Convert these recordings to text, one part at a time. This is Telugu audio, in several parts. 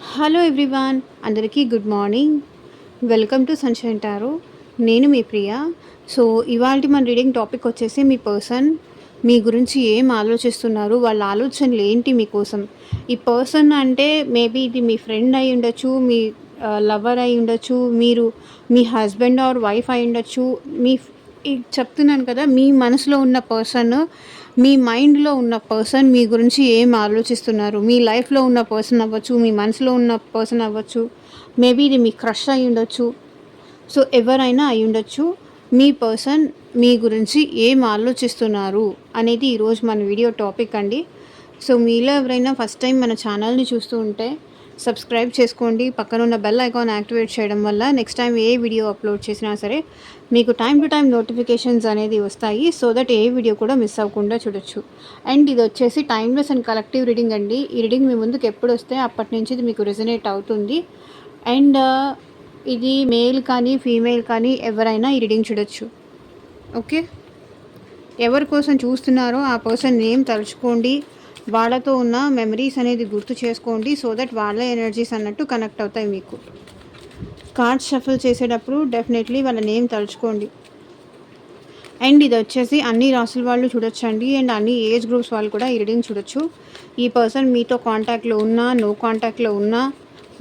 హలో ఎవ్రీవాన్, అందరికీ good morning. Welcome to sunshine tarot. నేను మీ ప్రియ. సో ఇవాళ మన రీడింగ్ టాపిక్ వచ్చేసి మీ పర్సన్ మీ గురించి ఏం ఆలోచిస్తున్నారు, వాళ్ళ ఆలోచనలు ఏంటి మీకోసం. ఈ పర్సన్ అంటే మేబీ ఇది మీ ఫ్రెండ్ అయి ఉండొచ్చు, మీ లవర్ అయి ఉండొచ్చు, మీరు మీ హస్బెండ్ ఆర్ వైఫ్ అయి ఉండొచ్చు. చెప్తున్నాను కదా, మీ మనసులో ఉన్న పర్సన్, మీ మైండ్లో ఉన్న పర్సన్ మీ గురించి ఏం ఆలోచిస్తున్నారు. మీ లైఫ్లో ఉన్న పర్సన్ అవ్వచ్చు, మీ మనసులో ఉన్న పర్సన్ అవ్వచ్చు, మేబీ ఇది మీ క్రష్ అయి ఉండొచ్చు. సో ఎవరైనా అయి ఉండొచ్చు. మీ పర్సన్ మీ గురించి ఏం ఆలోచిస్తున్నారు అనేది ఈరోజు మన వీడియో టాపిక్ అండి. సో మీలో ఎవరైనా ఫస్ట్ టైం మన ఛానల్ని చూస్తూ ఉంటే సబ్స్క్రైబ్ చేసుకోండి. పక్కన ఉన్న బెల్ ఐకాన్ యాక్టివేట్ చేయడం వల్ల నెక్స్ట్ టైం ఏ వీడియో అప్లోడ్ చేసినా సరే మీకు టైం టు టైం నోటిఫికేషన్స్ అనేది వస్తాయి. సో దట్ ఏ వీడియో కూడా మిస్ అవ్వకుండా చూడొచ్చు. అండ్ ఇది వచ్చేసి టైమ్లెస్ అండ్ కలెక్టివ్ రీడింగ్ అండి. ఈ రీడింగ్ మీ ముందుకు ఎప్పుడు వస్తే అప్పటి నుంచి ఇది మీకు రెజనేట్ అవుతుంది. అండ్ ఇది మేల్ కానీ ఫీమేల్ కానీ ఎవరైనా ఈ రీడింగ్ చూడొచ్చు. ఓకే, ఎవరి కోసం చూస్తున్నారో ఆ పర్సన్ నేమ్ తలుచుకోండి. వాళ్ళతో ఉన్న మెమరీస్ అనేది గుర్తు చేసుకోండి. సో దట్ వాళ్ళ ఎనర్జీస్ అన్నట్టు కనెక్ట్ అవుతాయి మీకు. కార్డ్స్ షఫల్ చేసేటప్పుడు డెఫినెట్లీ వాళ్ళ నేమ్ తలుచుకోండి. అండ్ ఇది వచ్చేసి అన్ని రాసుల వాళ్ళు చూడొచ్చండి. అండ్ అన్ని ఏజ్ గ్రూప్స్ వాళ్ళు కూడా ఈ రీడింగ్ చూడొచ్చు. ఈ పర్సన్ మీతో కాంటాక్ట్లో ఉన్నా, నో కాంటాక్ట్లో ఉన్నా,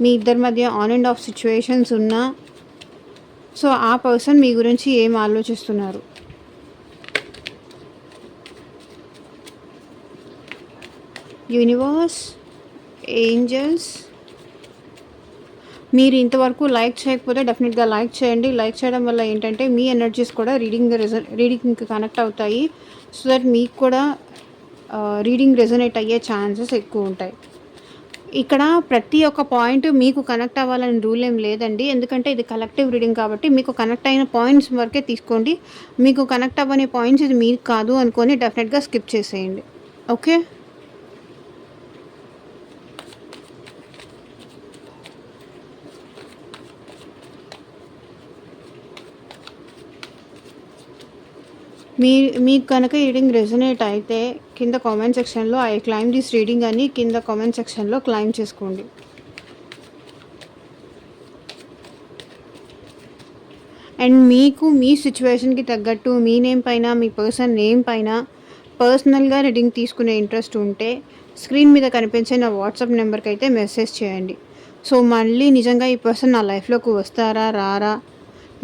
మీ ఇద్దరి మధ్య ఆన్ అండ్ ఆఫ్ సిచ్యువేషన్స్ ఉన్నా, సో ఆ పర్సన్ మీ గురించి ఏం ఆలోచిస్తున్నారు. యూనివర్స్, ఏంజల్స్, మీరు ఇంతవరకు లైక్ చేయకపోతే డెఫినెట్గా లైక్ చేయండి. లైక్ చేయడం వల్ల ఏంటంటే మీ ఎనర్జీస్ కూడా రీడింగ్కి కనెక్ట్ అవుతాయి. సో దట్ మీకు కూడా రీడింగ్ రెజనేట్ అయ్యే ఛాన్సెస్ ఎక్కువ ఉంటాయి. ఇక్కడ ప్రతి ఒక్క పాయింట్ మీకు కనెక్ట్ అవ్వాలని రూల్ ఏం లేదండి. ఎందుకంటే ఇది కలెక్టివ్ రీడింగ్ కాబట్టి మీకు కనెక్ట్ అయిన పాయింట్స్ వరకే తీసుకోండి. మీకు కనెక్ట్ అవ్వని పాయింట్స్ ఇది మీకు కాదు అనుకొని డెఫినెట్గా స్కిప్ చేసేయండి. ఓకే, మీకు కనుక ఈ రీడింగ్ రెజనేట్ అయితే కింద కామెంట్ సెక్షన్లో ఐ క్లైమ్ దిస్ రీడింగ్ అని కింద కామెంట్ సెక్షన్లో క్లైమ్ చేసుకోండి. అండ్ మీకు మీ సిచ్యువేషన్కి తగ్గట్టు మీ నేమ్ పైన, మీ పర్సన్ నేమ్ పైన పర్సనల్గా రీడింగ్ తీసుకునే ఇంట్రెస్ట్ ఉంటే స్క్రీన్ మీద కనిపించే నా వాట్సాప్ నెంబర్కి అయితే మెసేజ్ చేయండి. సో మళ్ళీ నిజంగా ఈ పర్సన్ నా లైఫ్లోకి వస్తారా రారా,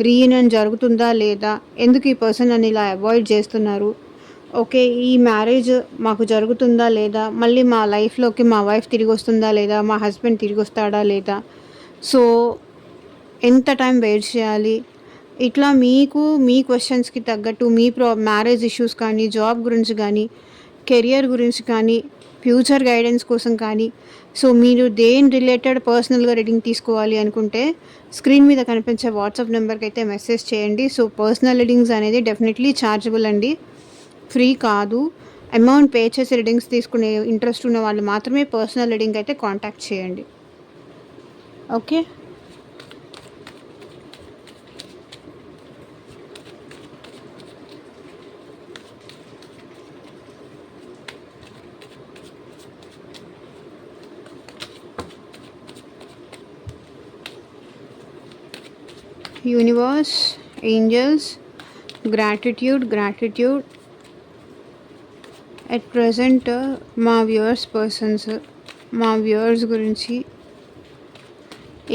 రీయూనియన్ జరుగుతుందా లేదా, ఎందుకు ఈ పర్సన్ నన్ను ఇలా అవాయిడ్ చేస్తున్నారు, ఓకే ఈ మ్యారేజ్ మాకు జరుగుతుందా లేదా, మళ్ళీ మా లైఫ్లోకి మా వైఫ్ తిరిగి వస్తుందా లేదా, మా హస్బెండ్ తిరిగి వస్తాడా లేదా, సో ఎంత టైం వెయిట్ చేయాలి, ఇట్లా మీకు మీ క్వశ్చన్స్కి తగ్గట్టు మీ మ్యారేజ్ ఇష్యూస్ కానీ, జాబ్ గురించి కానీ, కెరియర్ గురించి కానీ, ఫ్యూచర్ గైడెన్స్ కోసం కానీ, సో మీరు దేని రిలేటెడ్ పర్సనల్గా రీడింగ్ తీసుకోవాలి అనుకుంటే స్క్రీన్ మీద కనిపించే వాట్సాప్ నెంబర్కి అయితే మెసేజ్ చేయండి. సో పర్సనల్ రీడింగ్స్ అనేది డెఫినెట్లీ ఛార్జబుల్ అండి, ఫ్రీ కాదు. అమౌంట్ పే చేసి రీడింగ్స్ తీసుకునే ఇంట్రెస్ట్ ఉన్న వాళ్ళు మాత్రమే పర్సనల్ రీడింగ్ అయితే కాంటాక్ట్ చేయండి. Okay, universe, angels, gratitude at present మా వ్యూవర్స్ గురించి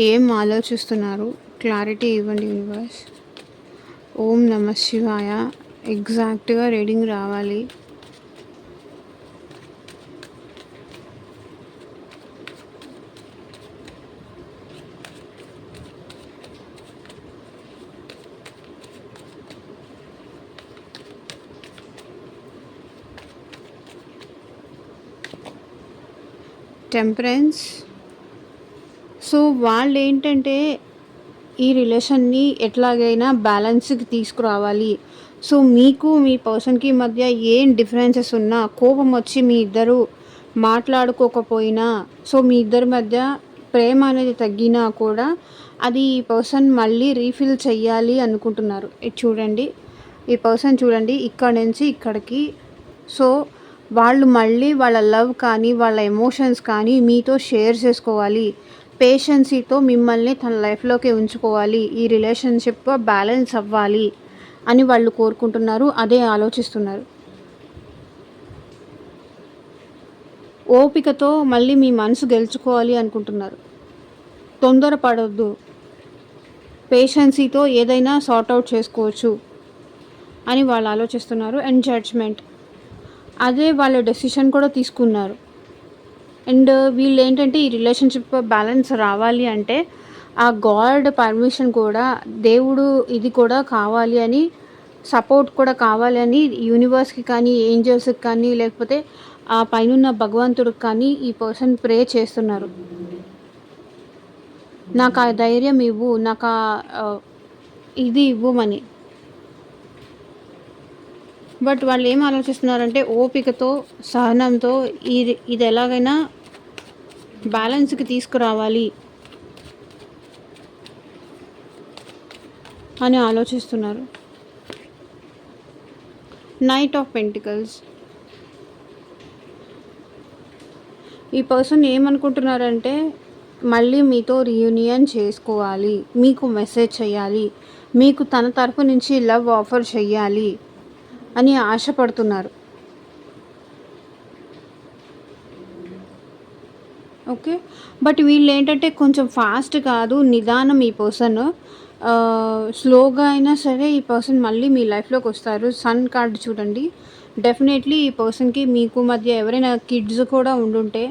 ఏం ఆలోచిస్తున్నారు క్లారిటీ ఇవ్వండి యూనివర్స్. ఓం నమ శివాయ. ఎగ్జాక్ట్గా రీడింగ్ రావాలి. టెంపరెన్స్. సో వాళ్ళు ఏంటంటే ఈ రిలేషన్ని ఎట్లాగైనా బ్యాలెన్స్కి తీసుకురావాలి. సో మీకు మీ పర్సన్కి మధ్య ఏం డిఫరెన్సెస్ ఉన్నా, కోపం వచ్చి మీ ఇద్దరు మాట్లాడుకోకపోయినా, సో మీ ఇద్దరి మధ్య ప్రేమ అనేది తగ్గినా కూడా అది ఈ పర్సన్ మళ్ళీ రీఫిల్ చెయ్యాలి అనుకుంటున్నారు. ఇది చూడండి, ఈ పర్సన్ చూడండి ఇక్కడ నుంచి ఇక్కడికి. సో వాళ్ళు మళ్ళీ వాళ్ళ లవ్ కానీ, వాళ్ళ ఎమోషన్స్ కానీ మీతో షేర్ చేసుకోవాలి. పేషెన్సీతో మిమ్మల్ని తన లైఫ్‌లోకి ఉంచుకోవాలి. ఈ రిలేషన్‌షిప్ బ్యాలెన్స్ అవ్వాలి అని వాళ్ళు కోరుకుంటున్నారు. అదే ఆలోచిస్తున్నారు. ఓపికతో మళ్ళీ మీ మనసు గెలుచుకోవాలి అనుకుంటున్నారు. తొందరపడొద్దు. పేషెన్సీతో ఏదైనా సార్ట్ ఔట్ చేసుకోవచ్చు అని వాళ్ళు ఆలోచిస్తున్నారు. అండ్ జడ్జ్‌మెంట్, అదే వాళ్ళ డెసిషన్ కూడా తీసుకున్నారు. అండ్ వీళ్ళేంటంటే ఈ రిలేషన్‌షిప్ బ్యాలెన్స్ రావాలి అంటే ఆ గాడ్ పర్మిషన్ కూడా, దేవుడు ఇది కూడా కావాలి అని, సపోర్ట్ కూడా కావాలి అని యూనివర్స్‌కి కానీ, ఏంజెల్స్‌కి కానీ, లేకపోతే ఆ పైనున్న భగవంతుడికి కానీ ఈ పర్సన్ ప్రే చేస్తున్నారు. నాకు ఆ ధైర్యం ఇవ్వు, నాకు ఇది ఇవ్వమని. బట్ వాళ్ళు ఏం ఆలోచిస్తున్నారంటే ఓపికతో, సహనంతో ఇది ఎలాగైనా బ్యాలెన్స్‌కి తీసుకురావాలి అని ఆలోచిస్తున్నారు. నైట్ ఆఫ్ పెంటికల్స్, ఈ పర్సన్ ఏమనుకుంటున్నారంటే మళ్ళీ మీతో రీయూనియన్ చేసుకోవాలి, మీకు మెసేజ్ చేయాలి, మీకు తన తరపు నుంచి లవ్ ఆఫర్ చేయాలి అని ఆశపడుతున్నారు. ఓకే. బట్ వీళ్ళేంటంటే కొంచెం ఫాస్ట్ కాదు, నిదానం ఈ పర్సన్. స్లోగా అయినా సరే ఈ పర్సన్ మళ్ళీ మీ లైఫ్‌లోకి వస్తారు. సన్ కార్డ్ చూడండి. డెఫినెట్లీ ఈ పర్సన్‌కి మీకు మధ్య ఎవరైనా కిడ్స్ కూడా ఉండుంటే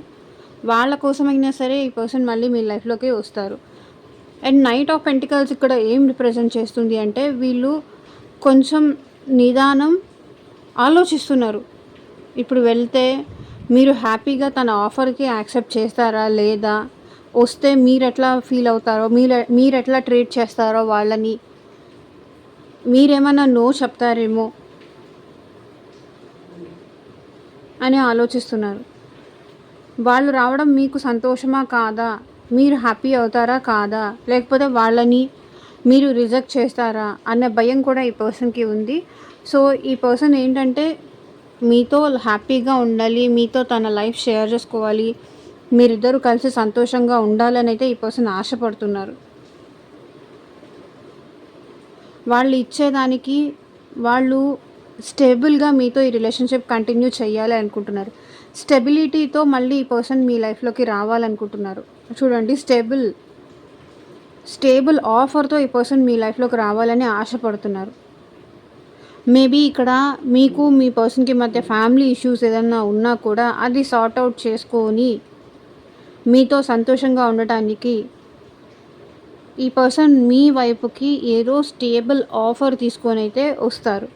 వాళ్ళ కోసమైనా సరే ఈ పర్సన్ మళ్ళీ మీ లైఫ్‌లోకి వస్తారు. అండ్ నైట్ ఆఫ్ పెంటికల్స్ ఇక్కడ ఏం రిప్రజెంట్ చేస్తుంది అంటే వీళ్ళు కొంచెం నిదానం ఆలోచిస్తున్నారు. ఇప్పుడు వెళ్తే మీరు హ్యాపీగా తన ఆఫర్‌కి యాక్సెప్ట్ చేస్తారా లేదా? వస్తే మీరెట్లా ఫీల్ అవుతారో, మీరెట్లా ట్రీట్ చేస్తారో వాళ్ళని, మీరేమన్నా నో చెప్తారేమో అని ఆలోచిస్తున్నారు. వాళ్ళు రావడం మీకు సంతోషమా కాదా? మీరు హ్యాపీ అవుతారా కాదా? లేకపోతే వాళ్ళని మీరు రిజెక్ట్ చేస్తారా అన్న భయం కూడా ఈ పర్సన్‌కి ఉంది. సో, ఈ పర్సన్ ఏంటంటే మీతో హ్యాపీగా ఉండాలి, మీతో తన లైఫ్ షేర్ చేసుకోవాలి, మీరిద్దరూ కలిసి సంతోషంగా ఉండాలని అయితే ఈ పర్సన్ ఆశపడుతున్నారు. వాళ్ళు ఇచ్చేదానికి వాళ్ళు స్టేబుల్‌గా మీతో ఈ రిలేషన్‌షిప్ కంటిన్యూ చేయాలి అనుకుంటున్నారు. స్టెబిలిటీతో మళ్ళీ ఈ పర్సన్ మీ లైఫ్‌లోకి రావాలనుకుంటున్నారు. చూడండి, స్టేబుల్ ఆఫర్‌తో ఈ పర్సన్ మీ లైఫ్‌లోకి రావాలని ఆశపడుతున్నారు. మేబీ ఇక్కడ మీకు మీ పర్సన్‌కి మధ్య ఫ్యామిలీ ఇష్యూస్ ఏదన్నా ఉన్నా కూడా అది సార్ట్ ఔట్ చేసుకొని మీతో సంతోషంగా ఉండటానికి ఈ పర్సన్ మీ వైపుకి ఏదో స్టేబుల్ ఆఫర్ తీసుకొనైతే వస్తారు.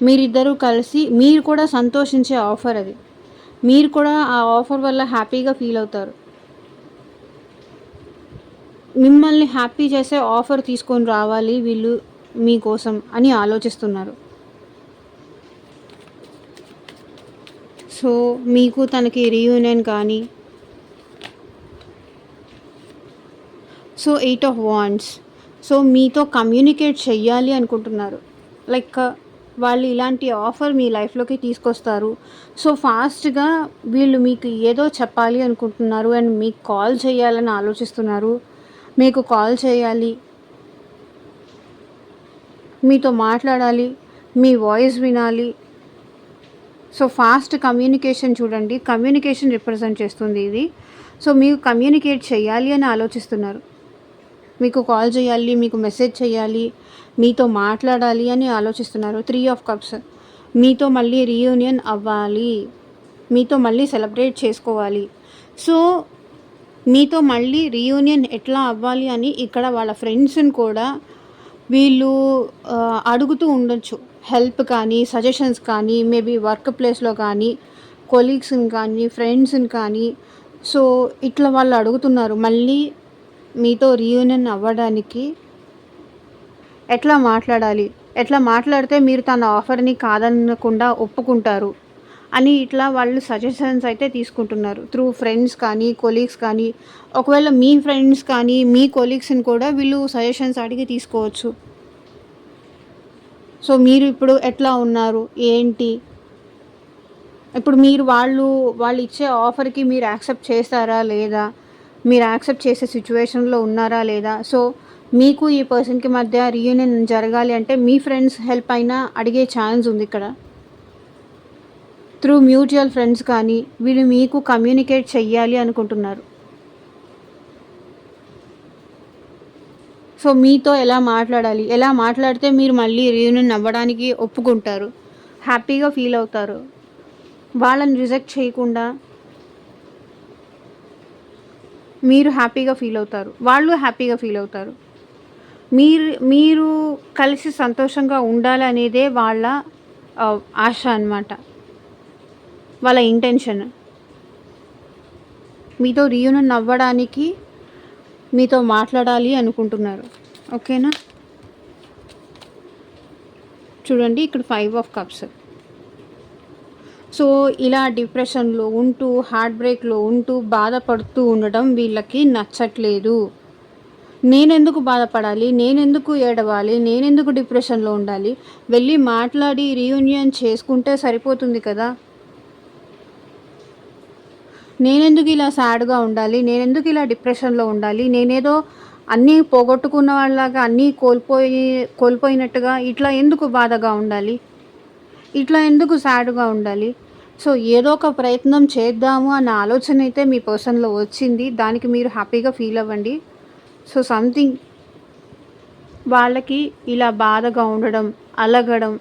మీరిద్దరూ కలిసి మీరు కూడా సంతోషించే ఆఫర్ అది. మీరు కూడా ఆ ఆఫర్ వల్ల హ్యాపీగా ఫీల్ అవుతారు. మిమ్మల్ని హ్యాపీ చేసే ఆఫర్ తీసుకొని రావాలి వీళ్ళు మీకోసం అని ఆలోచిస్తున్నారు. సో, మీకు తనకి రీయూనియన్ కానీ, సో 8 ఆఫ్ వాండ్స్, సో మీతో కమ్యూనికేట్ చెయ్యాలి అనుకుంటున్నారు. లైక్ వాళ్ళు ఇలాంటి ఆఫర్ మీ లైఫ్‌లోకి తీసుకొస్తారు. సో, ఫాస్ట్‌గా వీళ్ళు మీకు ఏదో చెప్పాలి అనుకుంటున్నారు అండ్ మీకు కాల్ చేయాలని ఆలోచిస్తున్నారు. మీకు కాల్ చేయాలి, మీతో మాట్లాడాలి, మీ వాయిస్ వినాలి. సో, ఫాస్ట్ కమ్యూనికేషన్ చూడండి. కమ్యూనికేషన్ రిప్రజెంట్ చేస్తుంది ఇది. సో, మీకు కమ్యూనికేట్ చేయాలి అని ఆలోచిస్తున్నారు. మీకు కాల్ చేయాలి, మీకు మెసేజ్ చేయాలి, మీతో మాట్లాడాలి అని ఆలోచిస్తున్నారు. 3 ఆఫ్ కప్స్, మీతో మళ్ళీ రీయూనియన్ అవ్వాలి, మీతో మళ్ళీ సెలబ్రేట్ చేసుకోవాలి. సో, మీతో మళ్ళీ రీయూనియన్ ఎట్లా అవ్వాలి అని ఇక్కడ వాళ్ళ ఫ్రెండ్స్‌ని కూడా వీళ్ళు అడుగుతూ ఉండొచ్చు. హెల్ప్ కానీ, సజెషన్స్ కానీ, మేబీ వర్క్ ప్లేస్‌లో కానీ, కొలీగ్స్‌ని కానీ, ఫ్రెండ్స్‌ని కానీ. సో, ఇట్లా వాళ్ళు అడుగుతున్నారు. మళ్ళీ మీతో రీయూనియన్ అవ్వడానికి ఎట్లా మాట్లాడాలి? ఎట్లా మాట్లాడితే మీరు తన ఆఫర్‌ని కాదనకుండా ఒప్పుకుంటారు అని ఇట్లా వాళ్ళు సజెషన్స్ అయితే తీసుకుంటున్నారు. త్రూ ఫ్రెండ్స్ కానీ, కొలీగ్స్ కానీ. ఒకవేళ మీ ఫ్రెండ్స్ కానీ, మీ కొలీగ్స్‌ని కూడా వీళ్ళు సజెషన్స్ అడిగి తీసుకోవచ్చు. సో, మీరు ఇప్పుడు ఎట్లా ఉన్నారు? ఏంటి? ఇప్పుడు మీరు వాళ్ళు ఇచ్చే ఆఫర్‌కి మీరు యాక్సెప్ట్ చేస్తారా లేదా? మీరు యాక్సెప్ట్ చేసే సిట్యుయేషన్‌లో ఉన్నారా లేదా? సో, మీకు ఈ పర్సన్‌కి మధ్య రీయూనియన్ జరగాలి అంటే మీ ఫ్రెండ్స్ హెల్ప్ అయినా అడిగే ఛాన్స్ ఉందిక్కడ. త్రూ మ్యూచువల్ ఫ్రెండ్స్ కానీ, వీళ్ళు మీకు కమ్యూనికేట్ చెయ్యాలి అనుకుంటున్నారు. సో, మీతో ఎలా మాట్లాడాలి? ఎలా మాట్లాడితే మీరు మళ్ళీ రీయూనియన్ అవ్వడానికి ఒప్పుకుంటారు? హ్యాపీగా ఫీల్ అవుతారు. వాళ్ళని రిజెక్ట్ చేయకుండా మీరు హ్యాపీగా ఫీల్ అవుతారు. వాళ్ళు హ్యాపీగా ఫీల్ అవుతారు. మీరు మీరు కలిసి సంతోషంగా ఉండాలనేదే వాళ్ళ ఆశ అన్నమాట. వాళ్ళ ఇంటెన్షన్. మీతో రీయూనియన్ అవ్వడానికి మీతో మాట్లాడాలి అనుకుంటున్నారు. ఓకేనా? చూడండి ఇక్కడ 5 ఆఫ్ కప్స్. సో, ఇలా డిప్రెషన్‌లో ఉంటూ, హార్ట్ బ్రేక్‌లో ఉంటూ, బాధపడుతూ ఉండడం వీళ్ళకి నచ్చట్లేదు. నేనెందుకు బాధపడాలి? నేనెందుకు ఏడవాలి? నేనెందుకు డిప్రెషన్‌లో ఉండాలి? వెళ్ళి మాట్లాడి రీయూనియన్ చేసుకుంటే సరిపోతుంది కదా! నేనెందుకు ఇలా సాడ్‌గా ఉండాలి? నేనెందుకు ఇలా డిప్రెషన్‌లో ఉండాలి? నేనేదో అన్నీ పోగొట్టుకున్న వాళ్ళలాగా అన్నీ కోల్పోయినట్టుగా ఇట్లా ఎందుకు బాధగా ఉండాలి? ఇట్లా ఎందుకు సాడ్‌గా ఉండాలి? సో, ఏదో ఒక ప్రయత్నం చేద్దాము అన్న ఆలోచన అయితే మీ పర్సన్‌లో వచ్చింది. దానికి మీరు హ్యాపీగా ఫీల్ అవ్వండి. సో, సంథింగ్ వాళ్ళకి ఇలా బాధగా ఉండడం, అలగడం,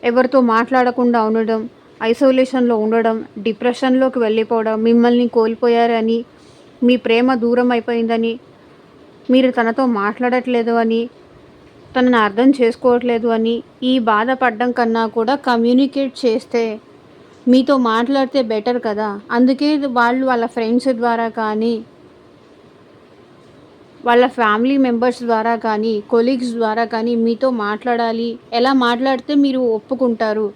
ఎవరితో మాట్లాడకుండా ఉండడం, ఐసోలేషన్‌లో ఉండడం, డిప్రెషన్‌లోకి వెళ్ళిపోవడం, మిమ్మల్ని కోల్పోయారని, మీ ప్రేమ దూరం అయిపోయిందని, మీరు తనతో మాట్లాడట్లేదు అని, తనని అర్థం చేసుకోవట్లేదు అని, ఈ బాధపడడం కన్నా కూడా కమ్యూనికేట్ చేస్తే, మీతో మాట్లాడితే బెటర్ కదా! అందుకే వాళ్ళు వాళ్ళ ఫ్రెండ్స్ ద్వారా కానీ, వాళ్ళ ఫ్యామిలీ మెంబర్స్ ద్వారా కానీ, కొలీగ్స్ ద్వారా కానీ మీతో మాట్లాడాలి. ఎలా మాట్లాడితే మీరు ఒప్పుకుంటారు?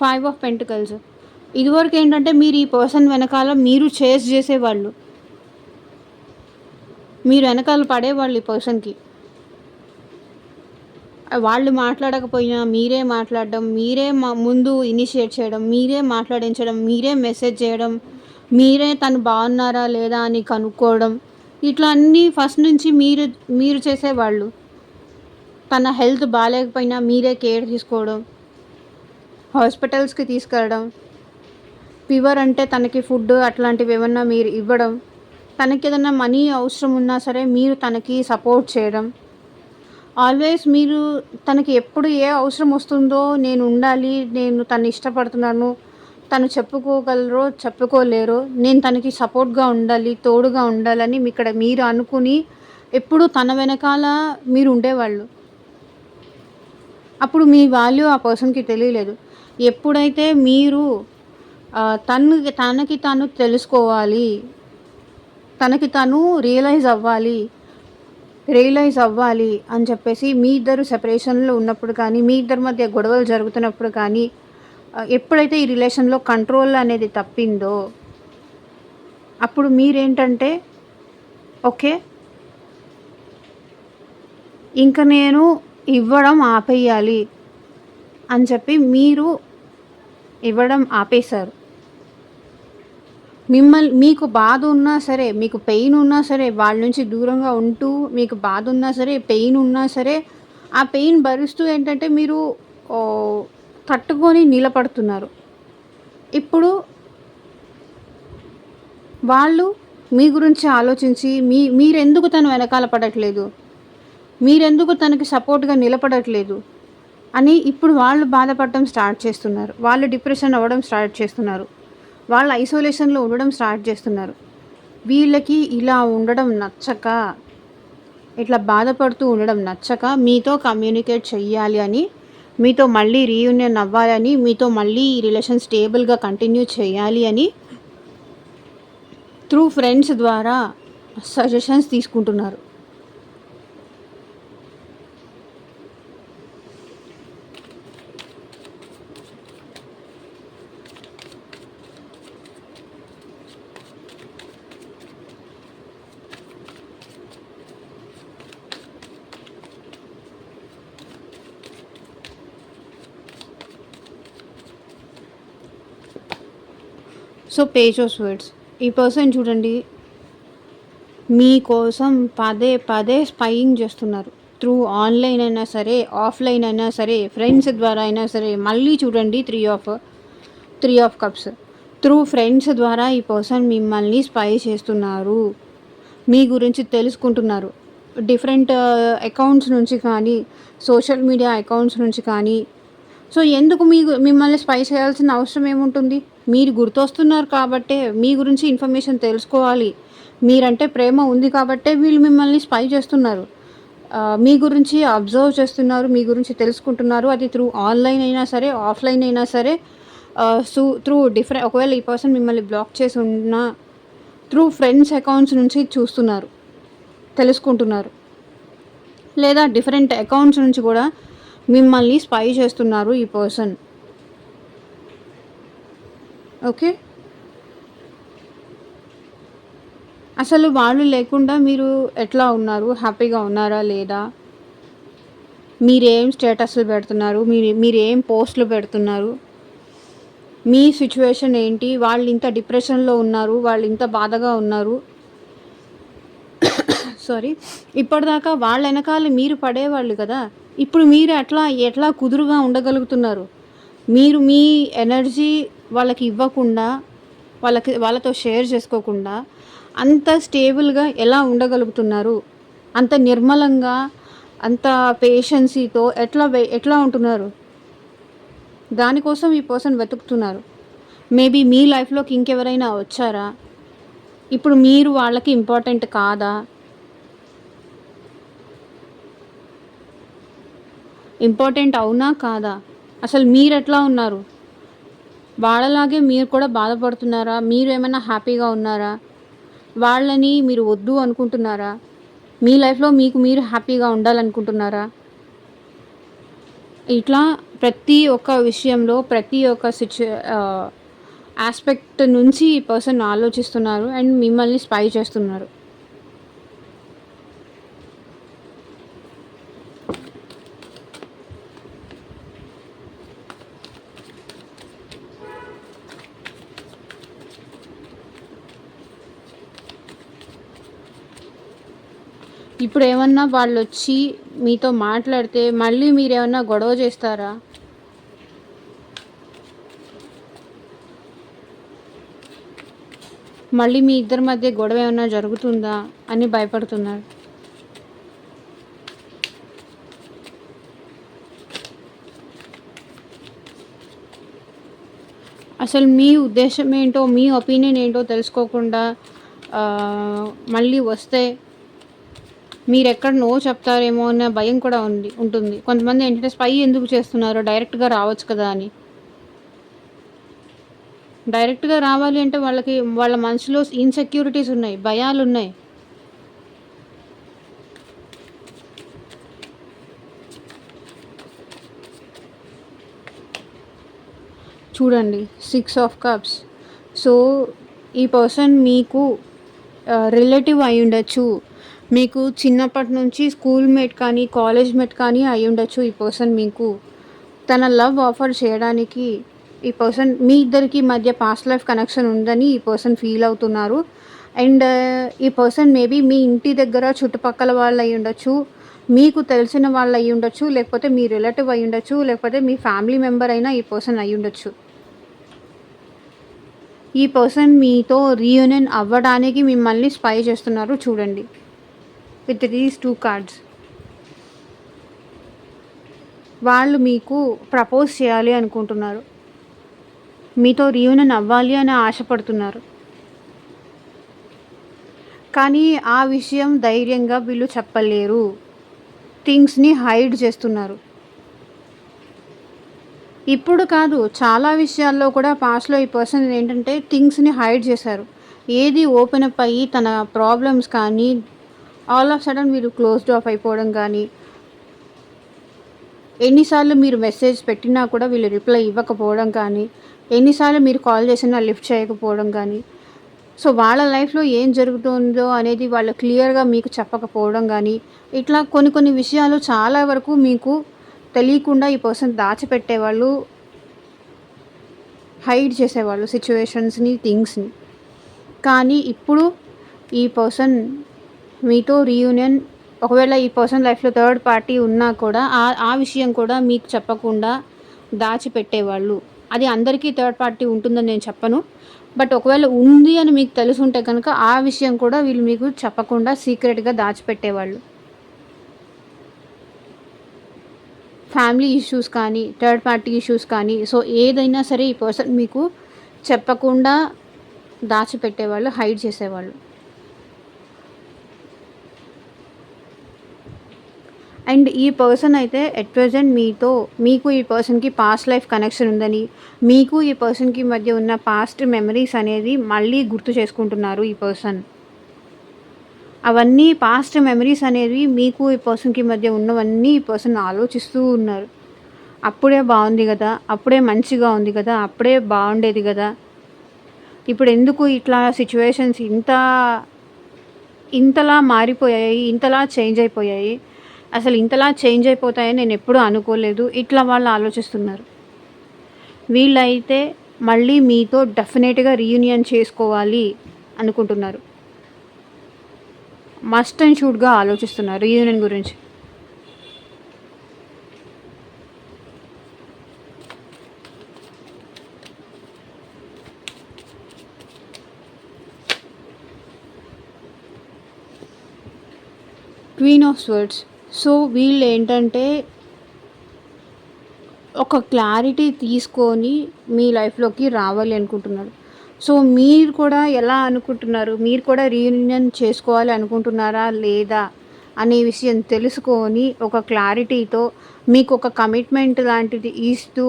5 ఆఫ్ పెంటికల్స్. ఇదివరకేంటంటే మీరు ఈ పర్సన్ వెనకాల మీరు చేజ్ చేసేవాళ్ళు. మీరు వెనకాల పడేవాళ్ళు ఈ పర్సన్‌కి. వాళ్ళు మాట్లాడకపోయినా మీరే మాట్లాడడం, మీరే ముందు ఇనిషియేట్ చేయడం, మీరే మాట్లాడించడం, మీరే మెసేజ్ చేయడం, మీరే తను బాగున్నారా లేదా అని కనుక్కోవడం. ఇట్లా అన్నీ ఫస్ట్ నుంచి మీరు చేసేవాళ్ళు. తన హెల్త్ బాలేకపోయినా మీరే కేర్ తీసుకోవడం, హాస్పిటల్స్‌కి తీసుకెళ్ళడం, ఫీవర్ అంటే తనకి ఫుడ్ అట్లాంటివి ఏమన్నా మీరు ఇవ్వడం, తనకేదన్నా మనీ అవసరం ఉన్నా సరే మీరు తనకి సపోర్ట్ చేయడం. ఆల్వేస్ మీరు తనకి ఎప్పుడు ఏ అవసరం వస్తుందో నేను ఉండాలి, నేను తన్ని ఇష్టపడుతున్నాను, తను చెప్పుకోగలరో చెప్పుకోలేరో నేను తనకి సపోర్ట్‌గా ఉండాలి, తోడుగా ఉండాలని ఇక్కడ మీరు అనుకుని ఎప్పుడు తన వెనకాల మీరు ఉండేవాళ్ళు. అప్పుడు మీ వాల్యూ ఆ పర్సన్‌కి తెలియలేదు. ఎప్పుడైతే మీరు తనకి తాను తెలుసుకోవాలి, తనకి తను రియలైజ్ అవ్వాలి అని చెప్పేసి మీ ఇద్దరు సెపరేషన్‌లో ఉన్నప్పుడు కానీ, మీ ఇద్దరి మధ్య గొడవలు జరుగుతున్నప్పుడు కానీ, ఎప్పుడైతే ఈ రిలేషన్‌లో కంట్రోల్ అనేది తప్పిందో, అప్పుడు మీరేంటంటే ఓకే. ఇంక నేను ఇవ్వడం ఆపేయాలి అని చెప్పి మీరు ఇవ్వడం ఆపేశారు. మీకు బాధ ఉన్నా సరే, మీకు పెయిన్ ఉన్నా సరే, వాళ్ళ నుంచి దూరంగా ఉంటూ మీకు బాధ ఉన్నా సరే, పెయిన్ ఉన్నా సరే, ఆ పెయిన్ భరిస్తూ ఏంటంటే మీరు తట్టుకొని నిలబడుతున్నారు. ఇప్పుడు వాళ్ళు మీ గురించి ఆలోచించి మీరెందుకు తన వెనకాల పడట్లేదు? మీరెందుకు తనకి సపోర్ట్‌గా నిలబడట్లేదు? అని ఇప్పుడు వాళ్ళు బాధపడటం స్టార్ట్ చేస్తున్నారు. వాళ్ళు డిప్రెషన్ అవ్వడం స్టార్ట్ చేస్తున్నారు. వాళ్ళు ఐసోలేషన్‌లో ఉండడం స్టార్ట్ చేస్తున్నారు. వీళ్ళకి ఇలా ఉండడం నచ్చక, ఇట్లా బాధపడుతూ ఉండడం నచ్చక మీతో కమ్యూనికేట్ చెయ్యాలి అని, మీతో మళ్ళీ రీయూనియన్ అవ్వాలని, మీతో మళ్ళీ ఈ రిలేషన్ స్టేబుల్‌గా కంటిన్యూ చేయాలి అని త్రూ ఫ్రెండ్స్ ద్వారా సజెషన్స్ తీసుకుంటున్నారు. సో పేజ్ ఆఫ్ స్వర్డ్స్, ఈ పర్సన్ చూడండి మీకోసం పదే పదే స్పైయింగ్ చేస్తున్నారు. త్రూ ఆన్లైన్ అయినా సరే, ఆఫ్లైన్ అయినా సరే, ఫ్రెండ్స్ ద్వారా అయినా సరే. మళ్ళీ చూడండి three of cups. Through friends ద్వారా ఈ పర్సన్ మిమ్మల్ని స్పై చేస్తున్నారు, మీ గురించి తెలుసుకుంటున్నారు. డిఫరెంట్ అకౌంట్స్ నుంచి కానీ, సోషల్ మీడియా అకౌంట్స్ నుంచి కానీ. సో ఎందుకు మిమ్మల్ని స్పై చేయాల్సిన అవసరం ఏముంటుంది? మీరు గుర్తొస్తున్నారు కాబట్టే, మీ గురించి ఇన్ఫర్మేషన్ తెలుసుకోవాలి, మీరంటే ప్రేమ ఉంది కాబట్టే వీళ్ళు మిమ్మల్ని స్పై చేస్తున్నారు. మీ గురించి అబ్జర్వ్ చేస్తున్నారు, మీ గురించి తెలుసుకుంటున్నారు. అది త్రూ ఆన్లైన్ అయినా సరే, ఆఫ్లైన్ అయినా సరే. త్రూ డిఫరెంట్, ఒకవేళ ఈ పర్సన్ మిమ్మల్ని బ్లాక్ చేసి ఉన్నా, త్రూ ఫ్రెండ్స్ అకౌంట్స్ నుంచి చూస్తున్నారు, తెలుసుకుంటున్నారు. లేదా డిఫరెంట్ అకౌంట్స్ నుంచి కూడా మిమ్మల్ని స్పై చేస్తున్నారు ఈ పర్సన్. ఓకే, అసలు వాళ్ళు లేకుండా మీరు ఎట్లా ఉన్నారు? హ్యాపీగా ఉన్నారా లేదా? మీరేం స్టేటస్లు పెడుతున్నారు? మీరేం పోస్టులు పెడుతున్నారు? మీ సిచ్యువేషన్ ఏంటి? వాళ్ళు ఇంత డిప్రెషన్లో ఉన్నారు, వాళ్ళు ఇంత బాధగా ఉన్నారు. సారీ, ఇప్పటిదాకా వాళ్ళ వెనకాల మీరు పడేవాళ్ళు కదా, ఇప్పుడు మీరు ఎట్లా కుదురుగా ఉండగలుగుతున్నారు? మీరు మీ ఎనర్జీ వాళ్ళకి ఇవ్వకుండా, వాళ్ళతో షేర్ చేసుకోకుండా అంత స్టేబుల్గా ఎలా ఉండగలుగుతున్నారు? అంత నిర్మలంగా, అంత పేషెన్సీతో ఎట్లా ఉంటున్నారు? దానికోసం ఈ పర్సన్ వెతుకుతున్నారు. మేబీ మీ లైఫ్లోకి ఇంకెవరైనా వచ్చారా? ఇప్పుడు మీరు వాళ్ళకి ఇంపార్టెంట్ కాదా? ఇంపార్టెంట్ అవునా కాదా? అసలు మీరు ఎట్లా ఉన్నారు? వాళ్ళలాగే మీరు కూడా బాధపడుతున్నారా? మీరు ఏమైనా హ్యాపీగా ఉన్నారా? వాళ్ళని మీరు వద్దు అనుకుంటున్నారా? మీ లైఫ్లో మీరు హ్యాపీగా ఉండాలనుకుంటున్నారా? ఇట్లా ప్రతి ఒక్క విషయంలో, ప్రతి ఒక్క ఆస్పెక్ట్ నుంచి ఈ పర్సన్ ఆలోచిస్తున్నారు అండ్ మిమ్మల్ని స్పై చేస్తున్నారు. ఇప్పుడు ఏమన్నా వాళ్ళు వచ్చి మీతో మాట్లాడితే మళ్ళీ మీరేమన్నా గొడవ చేస్తారా? మళ్ళీ మీ ఇద్దరి మధ్య గొడవ ఏమన్నా జరుగుతుందా అని భయపడుతున్నారు. అసలు మీ ఉద్దేశం ఏంటో, మీ ఒపీనియన్ ఏంటో తెలుసుకోకుండా మళ్ళీ వస్తే మీరు ఎక్కడ నో చెప్తారేమో అన్న భయం కూడా ఉంటుంది. కొంతమంది ఏంటంటే స్పై ఎందుకు చేస్తున్నారో, డైరెక్ట్గా రావచ్చు కదా అని. డైరెక్ట్గా రావాలి అంటే వాళ్ళ మనసులో ఇన్సెక్యూరిటీస్ ఉన్నాయి, భయాలు ఉన్నాయి. చూడండి 6 ఆఫ్ కప్స్. సో ఈ పర్సన్ మీకు రిలేటివ్ అయి ఉండొచ్చు, మీకు చిన్నప్పటి నుంచి స్కూల్ మేట్ కానీ, కాలేజ్ మేట్ కానీ అయి ఉండొచ్చు. ఈ పర్సన్ మీకు తన లవ్ ఆఫర్ చేయడానికి, ఈ పర్సన్ మీ ఇద్దరికి మధ్య పాస్ట్ లైఫ్ కనెక్షన్ ఉందని ఈ పర్సన్ ఫీల్ అవుతున్నారు. అండ్ ఈ పర్సన్ మేబీ మీ ఇంటి దగ్గర చుట్టుపక్కల వాళ్ళు అయి ఉండొచ్చు, మీకు తెలిసిన వాళ్ళు అయి ఉండొచ్చు, లేకపోతే మీ రిలేటివ్ అయి ఉండొచ్చు, లేకపోతే మీ ఫ్యామిలీ మెంబర్ అయినా ఈ పర్సన్ అయి ఉండొచ్చు. ఈ పర్సన్ మీతో రీయూనియన్ అవ్వడానికి మిమ్మల్ని స్పై చేస్తున్నారు. చూడండి విత్ దీస్ 2 కార్డ్స్. వాళ్ళు మీకు ప్రపోజ్ చేయాలి అనుకుంటున్నారు, మీతో రీయూనియన్ అవ్వాలి అని ఆశపడుతున్నారు. కానీ ఆ విషయం ధైర్యంగా వీళ్ళు చెప్పలేరు, థింగ్స్ని హైడ్ చేస్తున్నారు. ఇప్పుడు కాదు, చాలా విషయాల్లో కూడా పాస్ట్లో ఈ పర్సన్ ఏంటంటే థింగ్స్ని హైడ్ చేశారు. ఏది ఓపెన్ అప్ అయ్యి తన ప్రాబ్లమ్స్ కానీ, ఆల్ ఆఫ్ సడన్ మీరు క్లోజ్డ్ ఆఫ్ అయిపోవడం కానీ, ఎన్నిసార్లు మీరు మెసేజ్ పెట్టినా కూడా వీళ్ళు రిప్లై ఇవ్వకపోవడం కానీ, ఎన్నిసార్లు మీరు కాల్ చేసినా లిఫ్ట్ చేయకపోవడం కానీ. సో వాళ్ళ లైఫ్లో ఏం జరుగుతుందో అనేది వాళ్ళు క్లియర్గా మీకు చెప్పకపోవడం కానీ, ఇట్లా కొన్ని విషయాలు చాలా వరకు మీకు తెలియకుండా ఈ పర్సన్ దాచిపెట్టేవాళ్ళు. హైడ్ చేసేవాళ్ళు సిచ్యువేషన్స్ని, థింగ్స్ని. కానీ ఇప్పుడు ఈ పర్సన్ మీతో రీయూనియన్, ఒకవేళ ఈ పర్సన్ లైఫ్లో థర్డ్ పార్టీ ఉన్నా కూడా ఆ విషయం కూడా మీకు చెప్పకుండా దాచిపెట్టేవాళ్ళు. అది అందరికీ థర్డ్ పార్టీ ఉంటుందని నేను చెప్పను. బట్ ఒకవేళ ఉంది అని మీకు తెలుసుంటే కనుక ఆ విషయం కూడా వీళ్ళు మీకు చెప్పకుండా సీక్రెట్గా దాచిపెట్టేవాళ్ళు. ఫ్యామిలీ ఇష్యూస్ కానీ, థర్డ్ పార్టీ ఇష్యూస్ కానీ, సో ఏదైనా సరే ఈ పర్సన్ మీకు చెప్పకుండా దాచిపెట్టేవాళ్ళు, హైడ్ చేసేవాళ్ళు. అండ్ ఈ పర్సన్ అయితే ఎట్ ప్రెజెంట్ మీకు ఈ పర్సన్కి పాస్ట్ లైఫ్ కనెక్షన్ ఉందని, మీకు ఈ పర్సన్కి మధ్య ఉన్న పాస్ట్ మెమరీస్ అనేది మళ్ళీ గుర్తు చేసుకుంటున్నారు ఈ పర్సన్. అవన్నీ పాస్ట్ మెమరీస్ అనేవి మీకు ఈ పర్సన్కి మధ్య ఉన్నవన్నీ ఈ పర్సన్ ఆలోచిస్తూ ఉన్నారు. అప్పుడే బాగుంది కదా, అప్పుడే మంచిగా ఉంది కదా, అప్పుడే బాగుండేది కదా, ఇప్పుడు ఎందుకు ఇట్లా సిచ్యువేషన్స్ ఇంతలా మారిపోయాయి, ఇంతలా చేంజ్ అయిపోయాయి, అసలు ఇంతలా చేంజ్ అయిపోతాయని నేను ఎప్పుడూ అనుకోలేదు, ఇట్లా వాళ్ళు ఆలోచిస్తున్నారు. వీళ్ళైతే మళ్ళీ మీతో డెఫినెట్గా రీయూనియన్ చేసుకోవాలి అనుకుంటున్నారు. మస్ట్ అండ్ షుడ్గా ఆలోచిస్తున్నారు రీయూనియన్ గురించి. Queen of swords. సో వీళ్ళు ఏంటంటే ఒక క్లారిటీ తీసుకొని మీ లైఫ్లోకి రావాలి అనుకుంటున్నారు. సో మీరు కూడా ఎలా అనుకుంటున్నారు, మీరు కూడా రీయూనియన్ చేసుకోవాలి అనుకుంటున్నారా లేదా అనే విషయం తెలుసుకొని ఒక క్లారిటీతో మీకు ఒక కమిట్మెంట్ లాంటిది ఇస్తూ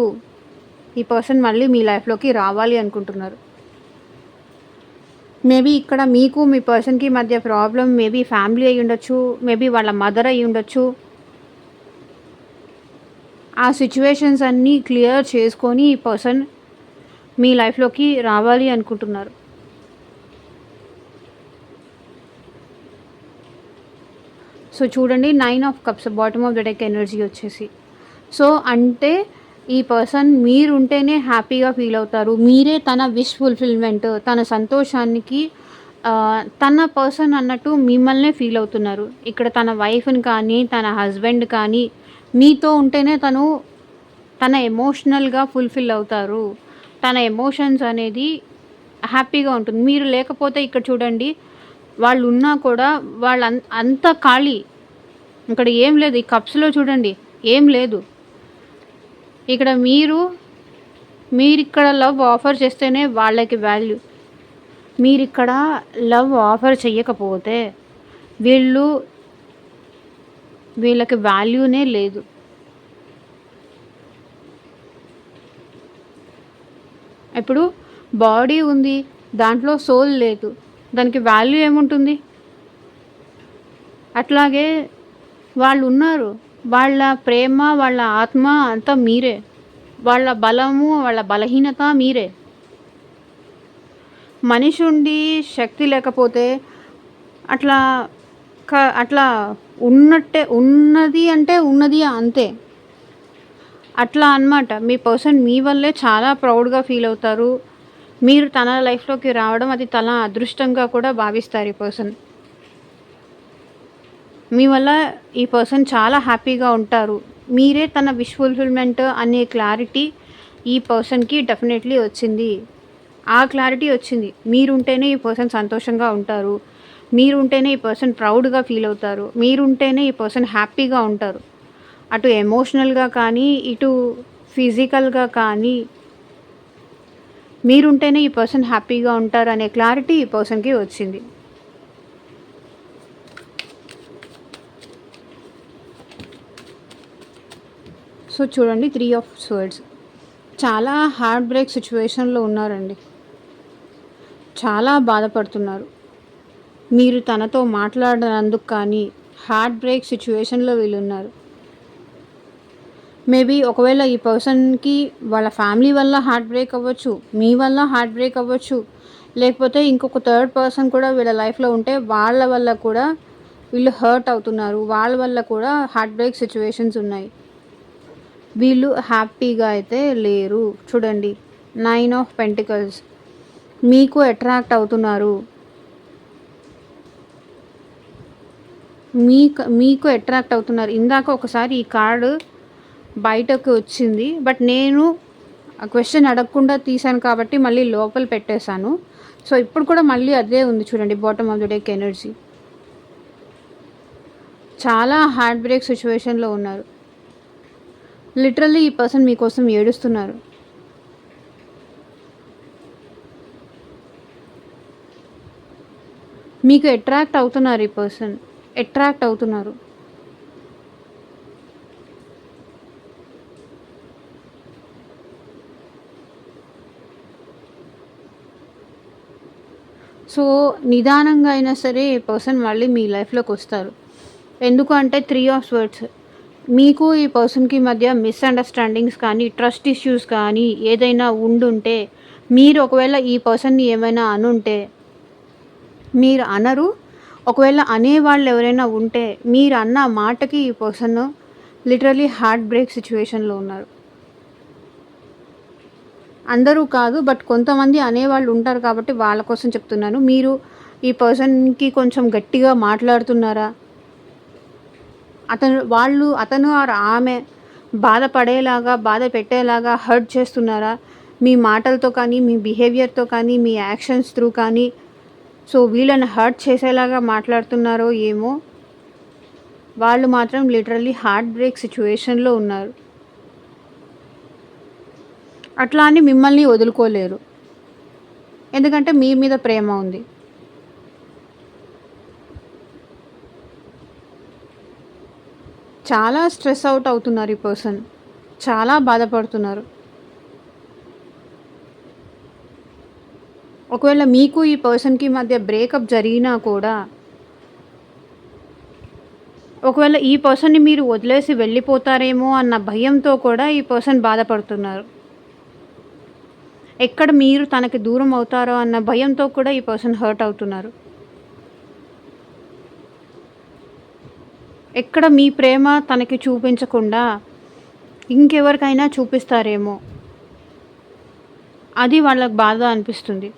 ఈ పర్సన్ మళ్ళీ మీ లైఫ్లోకి రావాలి అనుకుంటున్నారు. మేబీ ఇక్కడ మీకు మీ పర్సన్కి మధ్య ప్రాబ్లం మేబీ ఫ్యామిలీ అయి ఉండొచ్చు, మేబీ వాళ్ళ మదర్ అయి ఉండొచ్చు. ఆ సిచ్యువేషన్స్ అన్నీ క్లియర్ చేసుకొని ఈ పర్సన్ మీ లైఫ్లోకి రావాలి అనుకుంటున్నారు. సో చూడండి, 9 of cups bottom of the deck energy వచ్చేసి. సో అంటే ఈ పర్సన్ మీరుంటేనే హ్యాపీగా ఫీల్ అవుతారు. మీరే తన విష్ ఫుల్ఫిల్మెంట్, తన సంతోషానికి తన పర్సన్ అన్నట్టు మిమ్మల్నే ఫీల్ అవుతున్నారు. ఇక్కడ తన వైఫ్ని కానీ, తన హస్బెండ్ కానీ మీతో ఉంటేనే తన ఎమోషనల్గా ఫుల్ఫిల్ అవుతారు. తన ఎమోషన్స్ అనేది హ్యాపీగా ఉంటుంది. మీరు లేకపోతే ఇక్కడ చూడండి, వాళ్ళు ఉన్నా కూడా వాళ్ళు అంత ఖాళీ. ఇక్కడ ఏం లేదు. ఈ కప్స్లో చూడండి ఏం లేదు. ఇక్కడ మీరిక్కడ లవ్ ఆఫర్ చేస్తేనే వాళ్ళకి వాల్యూ. మీరిక్కడ లవ్ ఆఫర్ చెయ్యకపోతే వీళ్ళకి వాల్యూనే లేదు. ఇప్పుడు బాడీ ఉంది, దాంట్లో సోల్ లేదు, దానికి వాల్యూ ఏముంటుంది? అట్లాగే వాళ్ళు ఉన్నారు, వాళ్ళ ప్రేమ, వాళ్ళ ఆత్మ అంతా మీరే, వాళ్ళ బలము, వాళ్ళ బలహీనత మీరే. మనిషి ఉండి శక్తి లేకపోతే అట్లా ఉన్నది అంటే ఉన్నది అంతే. అట్లా అన్నమాట. మీ పర్సన్ మీ వల్లే చాలా ప్రౌడ్గా ఫీల్ అవుతారు. మీరు తన లైఫ్లోకి రావడం అది తన అదృష్టంగా కూడా భావిస్తారు ఈ పర్సన్. మీ వల్ల ఈ పర్సన్ చాలా హ్యాపీగా ఉంటారు. మీరే తన విష్ ఫుల్ఫిల్మెంట్ అనే క్లారిటీ ఈ పర్సన్కి డెఫినెట్లీ వచ్చింది. ఆ క్లారిటీ వచ్చింది. మీరుంటేనే ఈ పర్సన్ సంతోషంగా ఉంటారు, మీరుంటేనే ఈ పర్సన్ ప్రౌడ్గా ఫీల్ అవుతారు, మీరుంటేనే ఈ పర్సన్ హ్యాపీగా ఉంటారు. అటు ఎమోషనల్గా కానీ, ఇటు ఫిజికల్గా కానీ మీరుంటేనే ఈ పర్సన్ హ్యాపీగా ఉంటారు అనే క్లారిటీ ఈ పర్సన్కి వచ్చింది. సో చూడండి, 3 ఆఫ్ స్వర్డ్స్. చాలా హార్ట్ బ్రేక్ సిచ్యువేషన్లో ఉన్నారండి. చాలా బాధపడుతున్నారు. మీరు తనతో మాట్లాడనందుకు కానీ హార్ట్ బ్రేక్ సిచ్యువేషన్లో వీళ్ళు ఉన్నారు. మేబీ ఒకవేళ ఈ పర్సన్కి వాళ్ళ ఫ్యామిలీ వల్ల హార్ట్ బ్రేక్ అవ్వచ్చు, మీ వల్ల హార్ట్ బ్రేక్ అవ్వచ్చు, లేకపోతే ఇంకొక థర్డ్ పర్సన్ కూడా వీళ్ళ లైఫ్లో ఉంటే వాళ్ళ వల్ల కూడా వీళ్ళు హర్ట్ అవుతున్నారు, వాళ్ళ వల్ల కూడా హార్ట్ బ్రేక్ సిచ్యువేషన్స్ ఉన్నాయి. వీళ్ళు హ్యాపీగా అయితే లేరు. చూడండి, 9 ఆఫ్ పెంటికల్స్. మీకు అట్రాక్ట్ అవుతున్నారు. మీకు అట్రాక్ట్ అవుతున్నారు. ఇందాక ఒకసారి ఈ కార్డు బయటకు వచ్చింది. బట్ నేను ఆ క్వెషన్ అడగకుండా తీశాను కాబట్టి మళ్ళీ లోపల పెట్టేశాను. సో ఇప్పుడు కూడా మళ్ళీ అదే ఉంది చూడండి, bottom of the deck energy. చాలా హార్ట్ బ్రేక్ సిచ్యువేషన్లో ఉన్నారు. లిటరల్లీ ఈ పర్సన్ మీకోసం ఏడుస్తున్నారు. మీకు అట్రాక్ట్ అవుతున్నారు. ఈ పర్సన్ అట్రాక్ట్ అవుతున్నారు. సో నిదానంగా అయినా సరే ఈ పర్సన్ మళ్ళీ మీ లైఫ్లోకి వస్తారు. ఎందుకు అంటే 3 ఆఫ్ స్వర్డ్స్. మీకు ఈ పర్సన్కి మధ్య మిస్అండర్స్టాండింగ్స్ కానీ, ట్రస్ట్ ఇష్యూస్ కానీ ఏదైనా ఉండుంటే, మీరు ఒకవేళ ఈ పర్సన్ని ఏమైనా అనుంటే, మీరు అనరు. ఒకవేళ అనేవాళ్ళు ఎవరైనా ఉంటే, మీరు అన్న మాటకి ఈ పర్సన్ లిటరలీ హార్ట్ బ్రేక్ సిచ్యువేషన్లో ఉన్నారు. అందరూ కాదు, బట్ కొంతమంది అనేవాళ్ళు ఉంటారు కాబట్టి వాళ్ళ కోసం చెప్తున్నాను. మీరు ఈ పర్సన్కి కొంచెం గట్టిగా మాట్లాడుతున్నారా? అతను ఆర్ ఆమె బాధపడేలాగా, బాధ పెట్టేలాగా హర్ట్ చేస్తున్నారా? మీ మాటలతో కానీ, మీ బిహేవియర్తో కానీ, మీ యాక్షన్స్ త్రూ కానీ, సో వీళ్ళని హర్ట్ చేసేలాగా మాట్లాడుతున్నారో ఏమో. వాళ్ళు మాత్రం లిటరల్లీ హార్ట్ బ్రేక్ సిచ్యువేషన్లో ఉన్నారు. అట్లా అని మిమ్మల్ని వదులుకోలేరు, ఎందుకంటే మీ మీద ప్రేమ ఉంది. చాలా స్ట్రెస్ అవుట్ అవుతున్నారు ఈ పర్సన్, చాలా బాధపడుతున్నారు. ఒకవేళ మీకు ఈ పర్సన్కి మధ్య బ్రేకప్ జరిగినా కూడా, ఒకవేళ ఈ పర్సన్ని మీరు వదిలేసి వెళ్ళిపోతారేమో అన్న భయంతో కూడా ఈ పర్సన్ బాధపడుతున్నారు. ఎక్కడ మీరు తనకి దూరం అవుతారో అన్న భయంతో కూడా ఈ పర్సన్ హర్ట్ అవుతున్నారు. ఎక్కడ మీ ప్రేమ తనకి చూపించకుండా ఇంకెవరికైనా చూపిస్తారేమో, అది వాళ్ళకి బాధ అనిపిస్తుంది.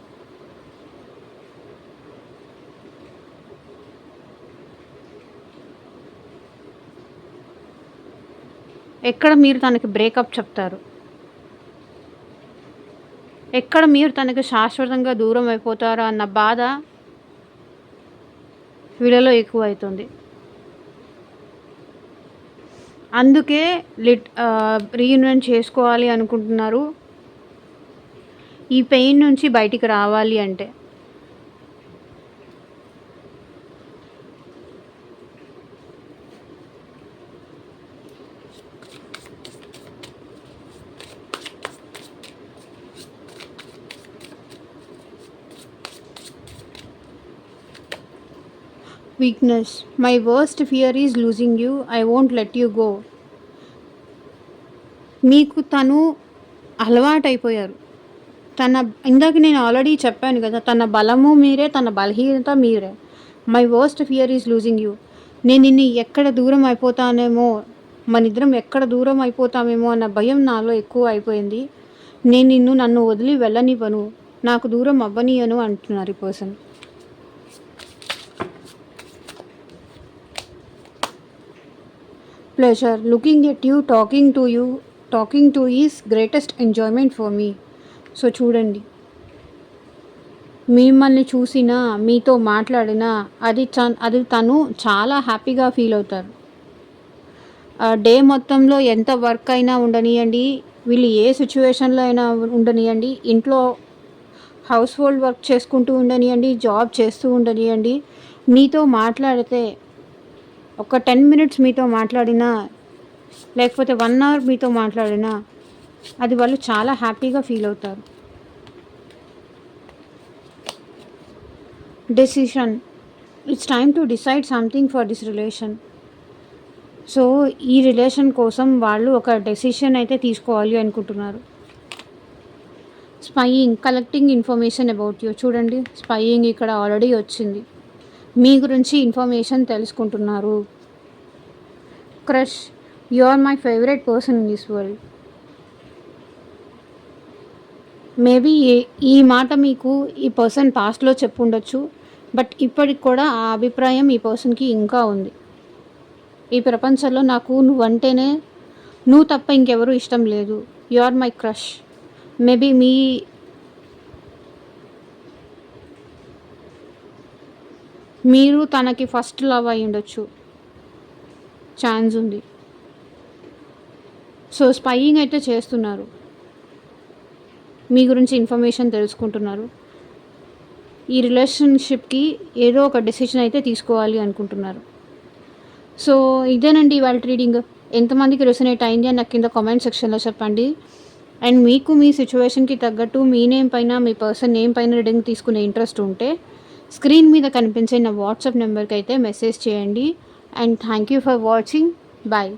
ఎక్కడ మీరు తనకి బ్రేకప్ చెప్తారు, ఎక్కడ మీరు తనకి శాశ్వతంగా దూరం అయిపోతారో అన్న బాధ వీళ్ళలో ఎక్కువ అవుతుంది. అందుకే రీయూనియన్ చేసుకోవాలి అనుకుంటున్నారు, ఈ పెయిన్ నుంచి బయటికి రావాలి అంటే. Weakness. My worst fear is losing you, I won't let you go. మీకు తను అలవాటైపోయారు. ఇందాక నేను ఆల్రెడీ చెప్పాను కదా, తన బలము మీరే, తన బలహీనత మీరే. My worst fear is losing you. నేను నిన్ను ఎక్కడ దూరం అయిపోతానేమో, మనిద్దరం ఎక్కడ దూరం అయిపోతామేమో అన్న భయం నాలో ఎక్కువ అయిపోయింది. నేను నన్ను వదిలి వెళ్ళనివ్వను, నాకు దూరం అవ్వనియను అంటున్నారు ఈ person. Pleasure looking at you, talking to is greatest enjoyment for me. So చూడండి, మిమ్మల్ని చూసినా, మీతో మాట్లాడినా అది తను చాలా హ్యాపీగా ఫీల్ అవుతారు. డే మొత్తంలో ఎంత వర్క్ అయినా ఉండనియండి, వీళ్ళు ఏ సిచ్యువేషన్లో అయినా ఉండనియండి, ఇంట్లో హౌస్ హోల్డ్ వర్క్ చేసుకుంటూ ఉండనియండి, జాబ్ చేస్తూ ఉండనియండి, మీతో మాట్లాడితే ఒక 10 మినిట్స్ మీతో మాట్లాడినా, లేకపోతే 1 అవర్ మీతో మాట్లాడినా, అది వాళ్ళు చాలా హ్యాపీగా ఫీల్ అవుతారు. Decision. It's time to decide something for this relation. So ఈ రిలేషన్ కోసం వాళ్ళు ఒక డెసిషన్ అయితే తీసుకోవాలి అనుకుంటున్నారు. Spying, collecting information about you. చూడండి, స్పైయింగ్ ఇక్కడ ఆల్రెడీ వచ్చింది. మీ గురించి ఇన్ఫర్మేషన్ తెలుసుకుంటున్నారు. Crush. You are my favourite person in this world. Maybe ఈ మాట మీకు ఈ పర్సన్ పాస్ట్‌లో చెప్పుండొచ్చు. బట్ ఇప్పటికి కూడా ఆ అభిప్రాయం ఈ పర్సన్‌కి ఇంకా ఉంది. ఈ ప్రపంచంలో నాకు నువ్వంటేనే నువ్వు తప్ప ఇంకెవరు ఇష్టం లేదు. You are my crush. Maybe మీరు తనకి ఫస్ట్ లవ్ అయ్యుండొచ్చు. ఛాన్స్ ఉంది. సో, స్పైయింగ్ అయితే చేస్తున్నారు. మీ గురించి ఇన్ఫర్మేషన్ తెలుసుకుంటున్నారు. ఈ రిలేషన్‌షిప్‌కి ఏదో ఒక డెసిషన్ అయితే తీసుకోవాలి అనుకుంటున్నారు. సో, ఇదేనండి ఇవాల్టి రీడింగ్. ఎంతమందికి రెసొనేట్ అయింది అని నాకు కింద కామెంట్ సెక్షన్‌లో చెప్పండి. అండ్ మీకు మీ సిట్యుయేషన్‌కి తగ్గట్టు మీ నేమ్ పైన, మీ పర్సన్ నేమ్ పైన రీడింగ్ తీసుకునే ఇంట్రెస్ట్ ఉంటే స్క్రీన్ మీద కనిపించే నా వాట్సాప్ నెంబర్‌కైతే మెసేజ్ చేయండి. And thank you for watching. Bye.